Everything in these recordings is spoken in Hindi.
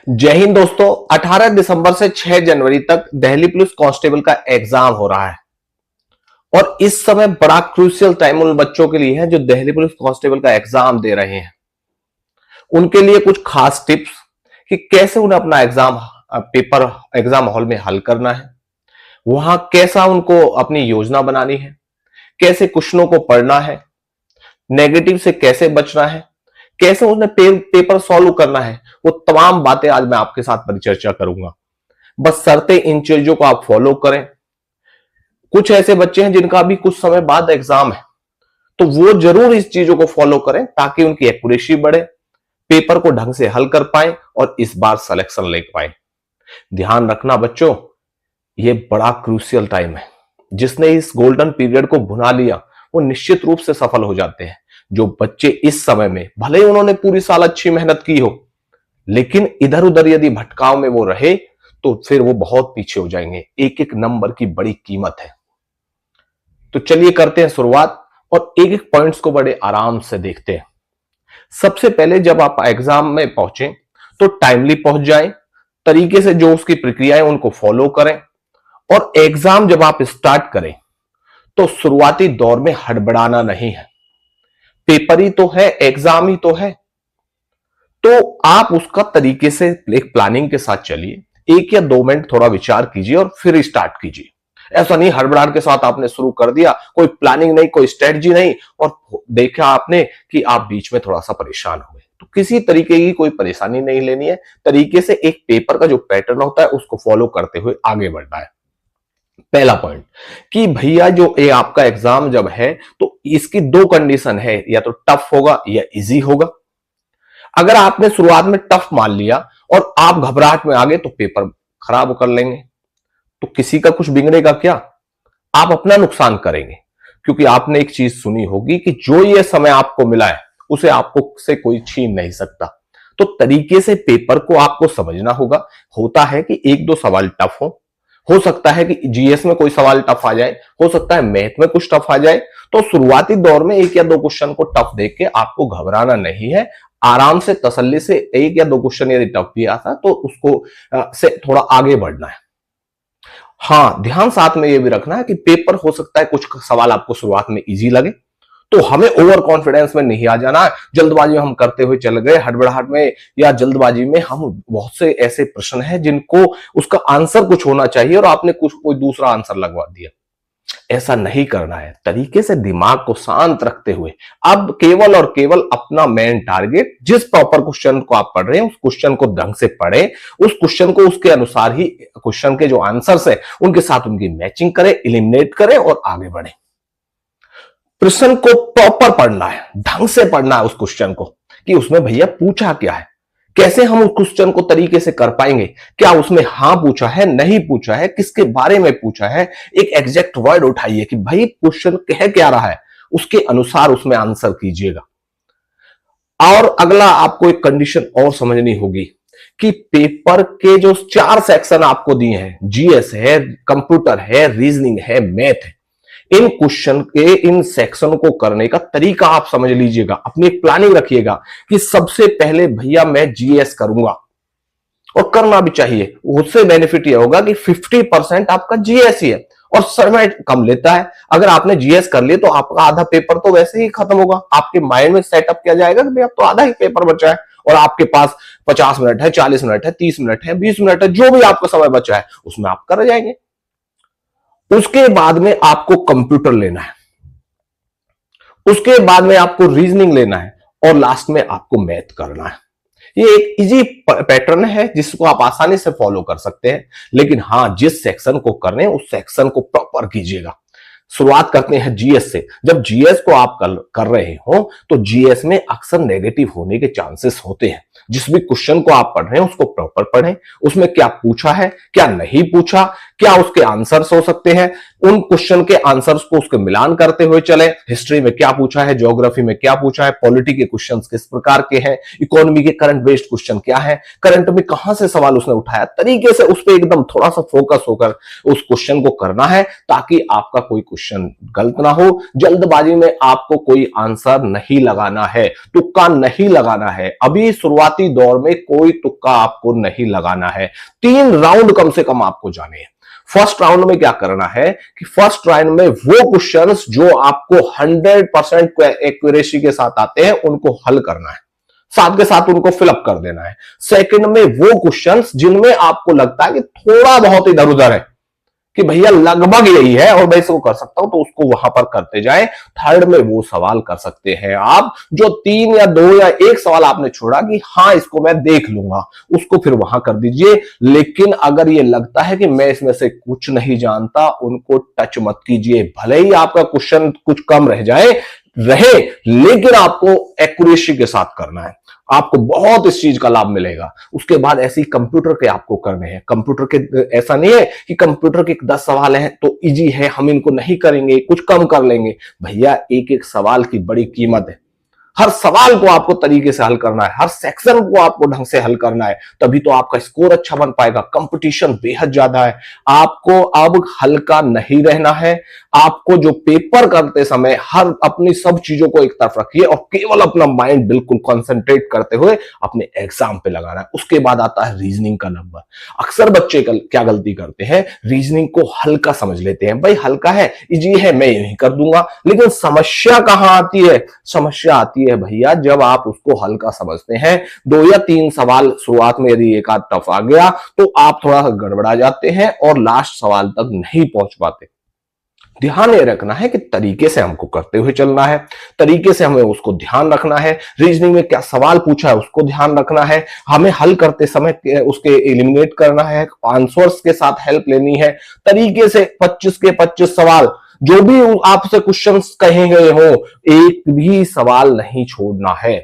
जय हिंद दोस्तों। 18 दिसंबर से 6 जनवरी तक दिल्ली पुलिस कांस्टेबल का एग्जाम हो रहा है और इस समय बड़ा क्रूशियल टाइम उन बच्चों के लिए है जो दिल्ली पुलिस कांस्टेबल का एग्जाम दे रहे हैं। उनके लिए कुछ खास टिप्स कि कैसे उन्हें अपना एग्जाम हॉल में हल करना है, वहां कैसा उनको अपनी योजना बनानी है, कैसे क्वेश्चनों को पढ़ना है, नेगेटिव से कैसे बचना है, कैसे उन्हें पेपर सॉल्व करना है, वो तमाम बातें आज मैं आपके साथ परिचर्चा करूंगा। बस शर्तें इन चीजों को आप फॉलो करें। कुछ ऐसे बच्चे हैं जिनका अभी कुछ समय बाद एग्जाम है, तो वो जरूर इस चीजों को फॉलो करें ताकि उनकी एक्यूरेसी बढ़े, पेपर को ढंग से हल कर पाए और इस बार सिलेक्शन ले पाए। ध्यान रखना बच्चों, ये बड़ा क्रूशियल टाइम है। जिसने इस गोल्डन पीरियड को भुना लिया वो निश्चित रूप से सफल हो जाते हैं। जो बच्चे इस समय में भले ही उन्होंने पूरी साल अच्छी मेहनत की हो, लेकिन इधर उधर यदि भटकाव में वो रहे तो फिर वो बहुत पीछे हो जाएंगे। एक एक नंबर की बड़ी कीमत है। तो चलिए करते हैं शुरुआत और एक एक पॉइंट्स को बड़े आराम से देखते हैं। सबसे पहले जब आप एग्जाम में पहुंचे तो टाइमली पहुंच जाएं, तरीके से जो उसकी प्रक्रियाएं उनको फॉलो करें और एग्जाम जब आप स्टार्ट करें तो शुरुआती दौर में हड़बड़ाना नहीं है। पेपर ही तो है, एग्जाम ही तो है, तो आप उसका तरीके से एक प्लानिंग के साथ चलिए। 1 या 2 मिनट थोड़ा विचार कीजिए और फिर स्टार्ट कीजिए। ऐसा नहीं हड़बड़ाहट के साथ आपने शुरू कर दिया, कोई प्लानिंग नहीं, कोई स्ट्रेटजी नहीं, और देखा आपने कि आप बीच में थोड़ा सा परेशान हो गए। तो किसी तरीके की कोई परेशानी नहीं लेनी है। तरीके से एक पेपर का जो पैटर्न होता है उसको फॉलो करते हुए आगे बढ़ना है। पहला पॉइंट कि भैया जो ये आपका एग्जाम जब है तो इसकी 2 कंडीशन है, या तो टफ होगा या इजी होगा। अगर आपने शुरुआत में टफ मान लिया और आप घबराहट में आ गए तो पेपर खराब कर लेंगे, तो किसी का कुछ बिगड़ेगा क्या? आप अपना नुकसान करेंगे, क्योंकि आपने एक चीज सुनी होगी कि जो ये समय आपको मिला है उसे आपको से कोई छीन नहीं सकता। तो तरीके से पेपर को आपको समझना होगा। होता है कि 1-2 सवाल टफ हो सकता है कि जीएस में कोई सवाल टफ आ जाए, हो सकता है मैथ में कुछ टफ आ जाए। तो शुरुआती दौर में 1 या 2 क्वेश्चन को टफ देख के आपको घबराना नहीं है। आराम से तसल्ली से 1 या 2 क्वेश्चन यदि टफ भी आता तो उसको से थोड़ा आगे बढ़ना है। हाँ, ध्यान साथ में यह भी रखना है कि पेपर हो सकता है कुछ सवाल आपको शुरुआत में इजी लगे, तो हमें ओवर कॉन्फिडेंस में नहीं आ जाना। जल्दबाजी में हम करते हुए चल गए, हड़बड़ाहट में या जल्दबाजी में हम बहुत से ऐसे प्रश्न हैं जिनको उसका आंसर कुछ होना चाहिए और आपने कुछ कोई दूसरा आंसर लगवा दिया। ऐसा नहीं करना है। तरीके से दिमाग को शांत रखते हुए अब केवल और केवल अपना मेन टारगेट, जिस प्रॉपर क्वेश्चन को आप पढ़ रहे हैं उस क्वेश्चन को ढंग से पढ़ें, उस क्वेश्चन को उसके अनुसार ही क्वेश्चन के जो आंसर्स है उनके साथ उनकी मैचिंग करें, एलिमिनेट करें और आगे बढ़ें। प्रश्न को प्रॉपर पढ़ना है, ढंग से पढ़ना है उस क्वेश्चन को कि उसमें भैया पूछा क्या है, कैसे हम उस क्वेश्चन को तरीके से कर पाएंगे, क्या उसमें हां पूछा है, नहीं पूछा है, किसके बारे में पूछा है। एक एग्जैक्ट वर्ड उठाइए कि भाई क्वेश्चन कह क्या रहा है, उसके अनुसार उसमें आंसर कीजिएगा। और अगला आपको एक कंडीशन और समझनी होगी कि पेपर के जो 4 सेक्शन आपको दिए हैं, जीएस है, कंप्यूटर है, रीजनिंग है, मैथ है, इन क्वेश्चन के इन सेक्शन को करने का तरीका आप समझ लीजिएगा। अपनी एक प्लानिंग रखिएगा कि सबसे पहले भैया मैं जीएस करूंगा, और करना भी चाहिए। उससे बेनिफिट यह होगा कि 50% आपका जीएस ही है और समय कम लेता है। अगर आपने जीएस कर लिया तो आपका आधा पेपर तो वैसे ही खत्म होगा। आपके माइंड में सेटअप किया जाएगा कि भाई अब तो आधा ही पेपर बचा है और आपके पास 50 मिनट है, 40 मिनट है, 30 मिनट है, 20 मिनट है, जो भी आपका समय बचा है उसमें आप कर जाएंगे। उसके बाद में आपको कंप्यूटर लेना है, उसके बाद में आपको रीजनिंग लेना है और लास्ट में आपको मैथ करना है। ये एक इजी पैटर्न है जिसको आप आसानी से फॉलो कर सकते हैं। लेकिन हां, जिस सेक्शन को करने उस सेक्शन को प्रॉपर कीजिएगा। शुरुआत करते हैं जीएस से। जब जीएस को आप कर रहे हो तो जीएस में अक्सर नेगेटिव होने के चांसेस होते हैं। जिस भी क्वेश्चन को आप पढ़ रहे हैं उसको प्रॉपर पढ़ें, उसमें क्या पूछा है, क्या नहीं पूछा, क्या उसके आंसर्स हो सकते हैं, उन क्वेश्चन के आंसर्स को उसके मिलान करते हुए चले। हिस्ट्री में क्या पूछा है, ज्योग्राफी में क्या पूछा है, पॉलिटी के क्वेश्चंस किस प्रकार के हैं, इकोनॉमी के करंट बेस्ड क्वेश्चन क्या है, करंट में कहां से सवाल उसने उठाया, तरीके से उस पर एकदम थोड़ा सा फोकस होकर उस क्वेश्चन को करना है ताकि आपका कोई क्वेश्चन गलत ना हो। जल्दबाजी में आपको कोई आंसर नहीं लगाना है, तुक्का नहीं लगाना है। अभी शुरुआती दौर में कोई तुक्का आपको नहीं लगाना है। 3 राउंड कम से कम आपको जाने हैं। फर्स्ट राउंड में क्या करना है कि फर्स्ट राउंड में वो क्वेश्चंस जो आपको 100% एक्यूरेसी के साथ आते हैं उनको हल करना है, साथ के साथ उनको फिलअप कर देना है। सेकंड में वो क्वेश्चंस जिनमें आपको लगता है कि थोड़ा बहुत इधर उधर है, कि भैया लगभग यही है और मैं इसको कर सकता हूं, तो उसको वहां पर करते जाएं। थर्ड में वो सवाल कर सकते हैं आप जो 3 या 2 या 1 सवाल आपने छोड़ा कि हाँ इसको मैं देख लूंगा, उसको फिर वहां कर दीजिए। लेकिन अगर ये लगता है कि मैं इसमें से कुछ नहीं जानता, उनको टच मत कीजिए। भले ही आपका क्वेश्चन कुछ कम रहे, लेकिन आपको एक्यूरेसी के साथ करना है। आपको बहुत इस चीज का लाभ मिलेगा। उसके बाद ऐसे ही कंप्यूटर के आपको करने हैं। कंप्यूटर के ऐसा नहीं है कि कंप्यूटर के 10 सवाल हैं तो इजी है, हम इनको नहीं करेंगे, कुछ कम कर लेंगे। भैया एक एक सवाल की बड़ी कीमत है। हर सवाल को आपको तरीके से हल करना है, हर सेक्शन को आपको ढंग से हल करना है, तभी तो आपका स्कोर अच्छा बन पाएगा। कंपटीशन बेहद ज्यादा है। आपको अब हल्का नहीं रहना है। आपको जो पेपर करते समय हर अपनी सब चीजों को एक तरफ रखिए और केवल अपना माइंड बिल्कुल कंसंट्रेट करते हुए अपने एग्जाम पे लगाना है। उसके बाद आता है रीजनिंग का नंबर। अक्सर बच्चे क्या गलती करते हैं, रीजनिंग को हल्का समझ लेते हैं। भाई हल्का है, इजी है, मैं यही कर दूंगा। लेकिन समस्या कहां आती है? समस्या आती है भैया जब आप उसको हल्का समझते हैं। 2 या 3 सवाल शुरुआत में यदि एक आध टफ आ गया तो आप थोड़ा गड़बड़ा जाते हैं और लास्ट सवाल तक नहीं पहुंच पाते। ध्यान ये रखना है कि तरीके से हमको करते हुए चलना है, तरीके से हमें उसको ध्यान रखना है। रीजनिंग में क्या सवाल पूछा है उसको ध्यान रखना है, हमें हल करते समय उसके एलिमिनेट करना है, आंसर्स के साथ हेल्प लेनी है। तरीके से 25 के 25 सवाल जो भी आपसे क्वेश्चंस कहे गए हो, एक भी सवाल नहीं छोड़ना है।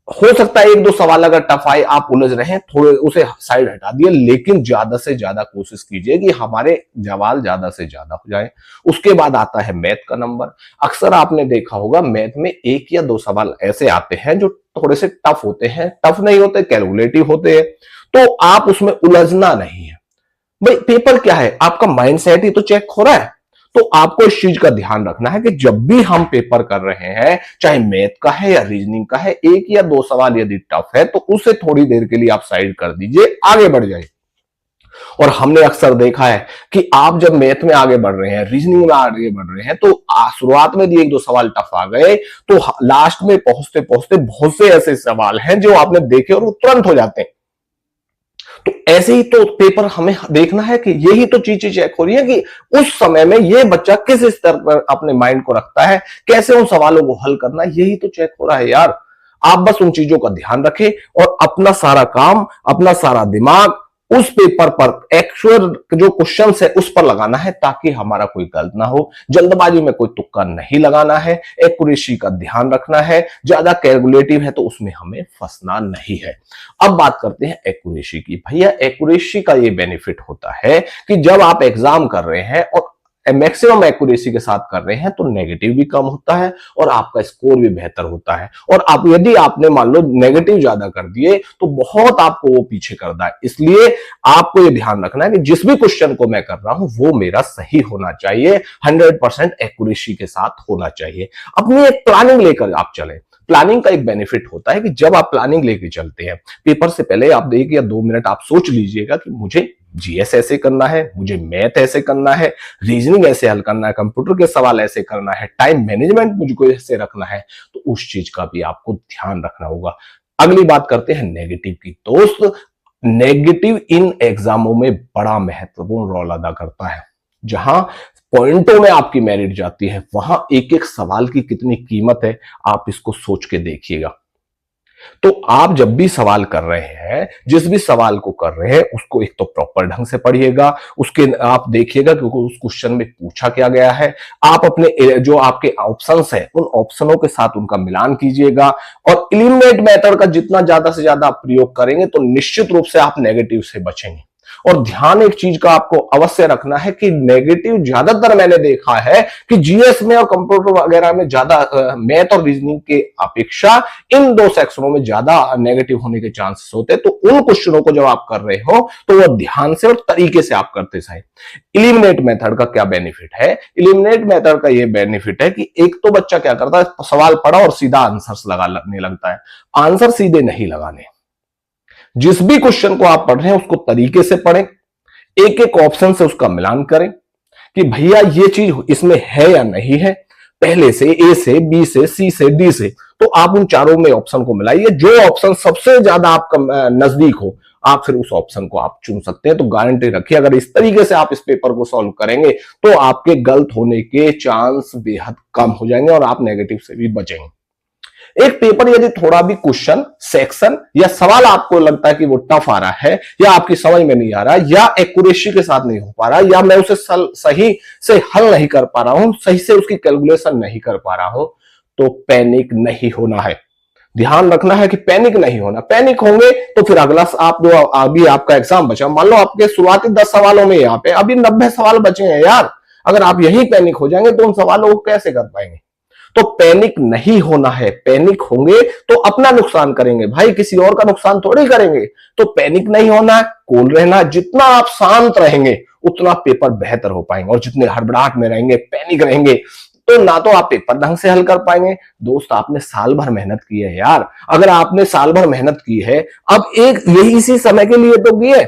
हो सकता है 1-2 सवाल अगर टफ आए, आप उलझ रहे हैं, थोड़े उसे साइड हटा दिए, लेकिन ज्यादा से ज्यादा कोशिश कीजिए कि हमारे सवाल ज्यादा से ज्यादा हो जाए। उसके बाद आता है मैथ का नंबर। अक्सर आपने देखा होगा मैथ में 1 या 2 सवाल ऐसे आते हैं जो थोड़े से टफ होते हैं, टफ नहीं होते, कैलकुलेटिव होते हैं, तो आप उसमें उलझना नहीं है। भाई पेपर क्या है, आपका माइंडसेट ही तो चेक हो रहा है। तो आपको इस चीज का ध्यान रखना है कि जब भी हम पेपर कर रहे हैं, चाहे मैथ का है या रीजनिंग का है, 1 या 2 सवाल यदि टफ है तो उसे थोड़ी देर के लिए आप साइड कर दीजिए, आगे बढ़ जाइए। और हमने अक्सर देखा है कि आप जब मैथ में आगे बढ़ रहे हैं, रीजनिंग में आगे बढ़ रहे हैं, तो शुरुआत में यदि 1-2 सवाल टफ आ गए तो लास्ट में पहुंचते पहुंचते बहुत से ऐसे सवाल हैं जो आपने देखे और वो तुरंत हो जाते हैं। तो ऐसे ही तो पेपर हमें देखना है कि यही तो चीजें चेक हो रही है कि उस समय में ये बच्चा किस स्तर पर अपने माइंड को रखता है, कैसे उन सवालों को हल करना है, यही तो चेक हो रहा है यार। आप बस उन चीजों का ध्यान रखें और अपना सारा काम, अपना सारा दिमाग उस पेपर पर, एक्चुअल जो क्वेश्चन है उस पर लगाना है, ताकि हमारा कोई गलत ना हो। जल्दबाजी में कोई तुक्का नहीं लगाना है, एक्यूरेसी का ध्यान रखना है। ज्यादा कैलकुलेटिव है तो उसमें हमें फंसना नहीं है। अब बात करते हैं एक्यूरेसी की। भैया एक्यूरेसी का ये बेनिफिट होता है कि जब आप एग्जाम कर रहे हैं और मैक्सिमम एक्यूरेसी के साथ कर रहे हैं तो नेगेटिव भी कम होता है और आपका स्कोर भी बेहतर होता है। और आप यदि आपने मान लो नेगेटिव ज्यादा कर दिए तो बहुत आपको वो पीछे करता है। इसलिए आपको ये ध्यान रखना है कि जिस भी क्वेश्चन को मैं कर रहा हूं वो मेरा सही होना चाहिए, 100% एक्यूरेसी के साथ होना चाहिए। अपनी एक प्लानिंग लेकर आप चले। प्लानिंग का एक बेनिफिट होता है कि जब आप प्लानिंग लेके चलते हैं, पेपर से पहले आप 1 या 2 मिनट आप सोच लीजिएगा कि मुझे जीएस ऐसे करना है, मुझे मैथ ऐसे करना है, रीजनिंग ऐसे हल करना है, कंप्यूटर के सवाल ऐसे करना है, टाइम मैनेजमेंट मुझको ऐसे रखना है। तो उस चीज का भी आपको ध्यान रखना होगा। अगली बात करते हैं नेगेटिव की। दोस्त, नेगेटिव इन एग्जामों में बड़ा महत्वपूर्ण रोल अदा करता है। जहां पॉइंटों में आपकी मेरिट जाती है, वहां एक एक सवाल की कितनी कीमत है, आप इसको सोच के देखिएगा। तो आप जब भी सवाल कर रहे हैं, जिस भी सवाल को कर रहे हैं, उसको एक तो प्रॉपर ढंग से पढ़िएगा, उसके आप देखिएगा कि उस क्वेश्चन में पूछा क्या गया है। आप अपने जो आपके ऑप्शंस हैं उन ऑप्शनों के साथ उनका मिलान कीजिएगा और एलिमिनेट मेथड का जितना ज्यादा से ज्यादा आप प्रयोग करेंगे तो निश्चित रूप से आप नेगेटिव से बचेंगे। और ध्यान एक चीज का आपको अवश्य रखना है कि नेगेटिव ज्यादातर मैंने देखा है कि जीएस में और कंप्यूटर वगैरह में ज्यादा मैथ और रीजनिंग के अपेक्षा इन दो सेक्शनों में ज्यादा नेगेटिव होने के चांसेस होते हैं। तो उन क्वेश्चनों को जब आप कर रहे हो तो वो ध्यान से और तरीके से आप करते जाएं। इलिमिनेट मेथड का क्या बेनिफिट है? इलिमिनेट मेथड का ये बेनिफिट है कि एक तो बच्चा क्या करता है, सवाल पढ़ा और सीधा आंसर्स लगाने लगता है। आंसर सीधे नहीं लगाने, जिस भी क्वेश्चन को आप पढ़ रहे हैं उसको तरीके से पढ़ें, एक एक ऑप्शन से उसका मिलान करें कि भैया ये चीज इसमें है या नहीं है, पहले से ए से बी से सी से डी से। तो आप उन चारों में ऑप्शन को मिलाइए, जो ऑप्शन सबसे ज्यादा आपका नजदीक हो आप फिर उस ऑप्शन को आप चुन सकते हैं। तो गारंटी रखिए अगर इस तरीके से आप इस पेपर को सॉल्व करेंगे तो आपके गलत होने के चांस बेहद कम हो जाएंगे और आप नेगेटिव से भी बचेंगे। एक पेपर यदि थोड़ा भी क्वेश्चन, सेक्शन या सवाल आपको लगता है कि वो टफ आ रहा है या आपकी समझ में नहीं आ रहा या एक्यूरेसी के साथ नहीं हो पा रहा या मैं उसे सही से हल नहीं कर पा रहा हूं, सही से उसकी कैलकुलेशन नहीं कर पा रहा हूं, तो पैनिक नहीं होना है। ध्यान रखना है कि पैनिक नहीं होना। पैनिक होंगे तो फिर अगला आप जो अभी आपका एग्जाम बचा, मान लो आपके शुरुआती 10 सवालों में यहाँ पे अभी 90 सवाल बचे हैं यार, अगर आप यही पैनिक हो जाएंगे तो उन सवालों को कैसे कर पाएंगे? तो पैनिक नहीं होना है। पैनिक होंगे तो अपना नुकसान करेंगे भाई, किसी और का नुकसान थोड़ी करेंगे। तो पैनिक नहीं होना, कूल रहना। जितना आप शांत रहेंगे उतना पेपर बेहतर हो पाएंगे, और जितने हड़बड़ाहट में रहेंगे, पैनिक रहेंगे, तो ना तो आप पेपर ढंग से हल कर पाएंगे। दोस्त आपने साल भर मेहनत की है यार, अगर आपने साल भर मेहनत की है, अब एक यही इसी समय के लिए तो की है,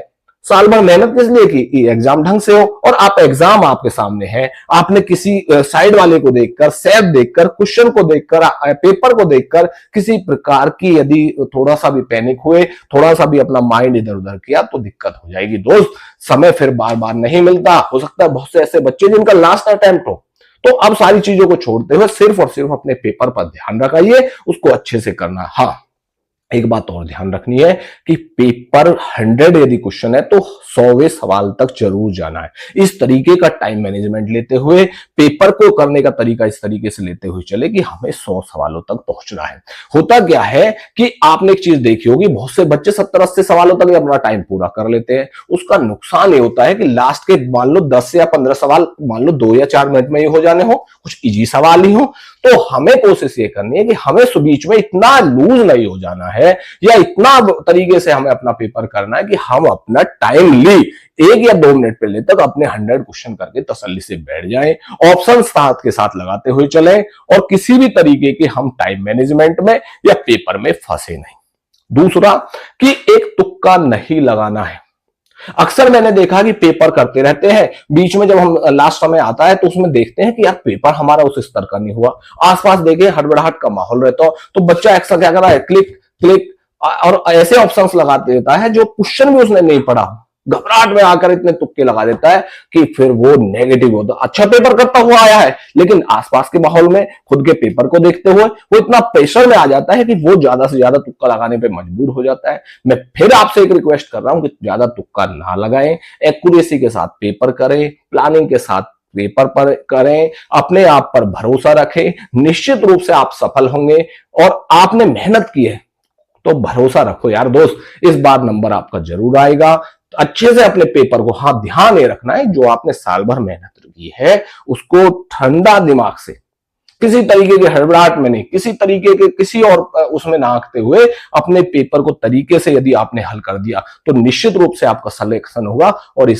साल भर मेहनत किस लिए की? एग्जाम ढंग से हो। और आप एग्जाम आपके सामने है, आपने किसी साइड वाले को देखकर, सेट देखकर, क्वेश्चन को देखकर, पेपर को देखकर किसी प्रकार की यदि थोड़ा सा भी पैनिक हुए, थोड़ा सा भी अपना माइंड इधर उधर किया तो दिक्कत हो जाएगी दोस्त। समय फिर बार बार नहीं मिलता। हो सकता है बहुत से ऐसे बच्चे जिनका लास्ट अटेम्प्ट हो, तो अब सारी चीजों को छोड़ते हुए सिर्फ और सिर्फ अपने पेपर पर ध्यान रखाइए, उसको अच्छे से करना। हाँ, एक बात और ध्यान रखनी है कि पेपर 100 यदि क्वेश्चन है तो 100वें सवाल तक जरूर जाना है। इस तरीके का टाइम मैनेजमेंट लेते हुए, पेपर को करने का तरीका इस तरीके से लेते हुए चले कि हमें 100 सवालों तक पहुंचना है। होता क्या है कि आपने एक चीज देखी होगी, बहुत से बच्चे 70-80 सवालों तक अपना टाइम पूरा कर लेते हैं। उसका नुकसान ये होता है कि लास्ट के मान लो 10 या 15 सवाल मान लो 2 या 4 मिनट में ही हो जाने हो, कुछ इजी सवाल ही हो। तो हमें कोशिश ये करनी है कि हमें बीच में इतना लूज नहीं हो जाना है या इतना तरीके से हमें अपना पेपर करना है कि हम अपना टाइम ली 1 या 2 मिनट पहले तक अपने 100 क्वेश्चन करके तसल्ली से बैठ जाएं, ऑप्शन साथ के साथ लगाते हुए चलें और किसी भी तरीके के हम टाइम मैनेजमेंट में या पेपर में फंसे नहीं। दूसरा कि एक तुक्का नहीं लगाना है। अक्सर मैंने देखा कि पेपर करते रहते हैं, बीच में जब हम लास्ट समय आता है तो उसमें देखते हैं कि यार पेपर हमारा उस स्तर का नहीं हुआ, आसपास देखे हड़बड़ाहट का माहौल रहता हो, तो बच्चा अक्सर क्या कर रहा है, क्लिक क्लिक और ऐसे ऑप्शंस लगा देता है जो क्वेश्चन भी उसने नहीं पढ़ा, घबराहट में आकर इतने तुक्के लगा देता है कि फिर वो नेगेटिव होता। अच्छा पेपर करता हुआ आया है लेकिन आसपास के माहौल में खुद के पेपर को देखते हुए वो इतना प्रेशर में आ जाता है कि वो ज्यादा से ज्यादा तुक्का लगाने पे मजबूर हो जाता है। मैं फिर आपसे एक रिक्वेस्ट कर रहा हूं कि ज्यादा तुक्का ना लगाएं, एक्यूरेसी के साथ पेपर करें, प्लानिंग के साथ पेपर पर करें, अपने आप पर भरोसा रखें, निश्चित रूप से आप सफल होंगे। और आपने मेहनत की है तो भरोसा रखो यार दोस्त, इस बार नंबर आपका जरूर आएगा। तो अच्छे से अपने पेपर को, हाँ ध्यान ये रखना है जो आपने साल भर मेहनत की है उसको ठंडा दिमाग से, किसी तरीके की हड़बड़ाहट में नहीं, किसी तरीके के किसी और उसमें ना आंकते हुए अपने पेपर को तरीके से यदि आपने हल कर दिया तो निश्चित रूप से आपका सिलेक्शन होगा और इस